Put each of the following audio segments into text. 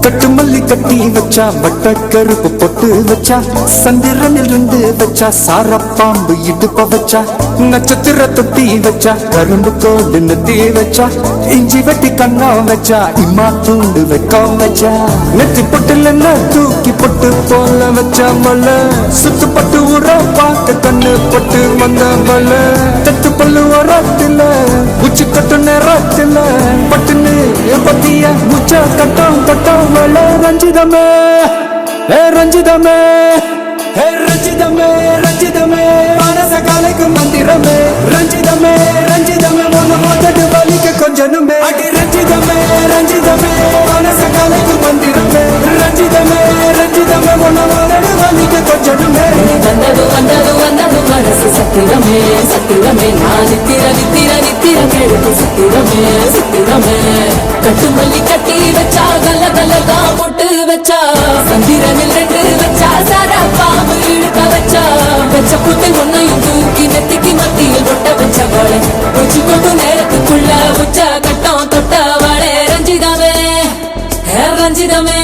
கட்டுமல்லி கட்டி வச்சா வட்ட கருப்பு பொட்டு வச்சா சந்திரனில் இருந்து வச்சா சாரப்பாம்பு இடுப்ப வச்சா நட்சத்திர தொட்டி வச்சா கரும்பு கோடு நெத்தி வச்சா இஞ்சி வெட்டி கண்ணா வச்சா இம்மா தூண்டு வைக்கம் வச்சா நெத்தி பொட்டுல தூக்கி பொட்டு போல வச்சா மலை சுத்து பட்டு உர பார்க்க கண்ணு பொட்டு வந்த மலை தட்டு பல்லு உரத்துல உச்சி கட்டு நேரத்துல பட்டுன்னு பத்திய முச்ச கட்டம் கட்டம் ரஞ்சிதமே ரஞ்சிதமே ரஞ்சிதமே ரஞ்சிதமே மனச காலைக்கு மந்திரமே ரஞ்சிதமே ரஞ்சிதமே ஒன்னு மோதட்டு வலிக்க கொஞ்சனுமே அடி ரஞ்சிதமே ரஞ்சிதமே மனச காலைக்கு மந்திரமே ரஞ்சிதமே ரஞ்சிதமே ஒன்னு மோதட்டு வலிக்க கொஞ்சனுமே வந்தது வந்தது வந்தது மனசு சத்திரமே சத்திரமே நான் நித்திர நித்திர நித்திர கேடுக்கு சத்திரமே சத்திரமே கட்டுமல்லி கட்டி வச்சா கல்ல கல்லதா பொட்டு வச்சா சந்திரனில் ரெண்டு வச்சா சாரா பாம்பு இழுக்க வச்சா வச்ச புத்தை ஒன்னையும் தூக்கி நெத்திக்கு மத்தியில் ஒட்ட வச்ச வாழை உச்சி கொண்டு நேரத்துக்குள்ள உச்ச கட்டம் தொட்ட வாழை ரஞ்சிதமே ரஞ்சிதமே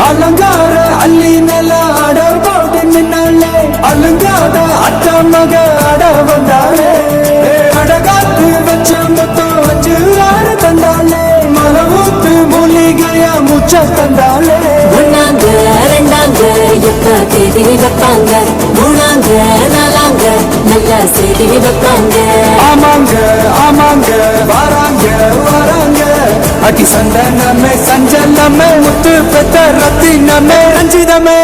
அலங்கார அள்ளி மேல அட போட்டு நின்னாலே அலங்கார அத்த மக அட வந்தாலே அடகாத்து வச்ச மொத்தம் வச்சு ஆட தந்தாலே மலவூத்து மூலிகையா முச்ச தந்தாலே ஒன்னாங்க ரெண்டாங்க எப்ப தேதி வைப்பாங்க மூணாங்க நாலாங்க நல்ல செய்தி வைப்பாங்க ஆமாங்க ஆமாங்க வராங்க வராங்க அடி சந்தனமே சஞ்சலமே முத்து பெத்த ரத்தினமே ரஞ்சிதமே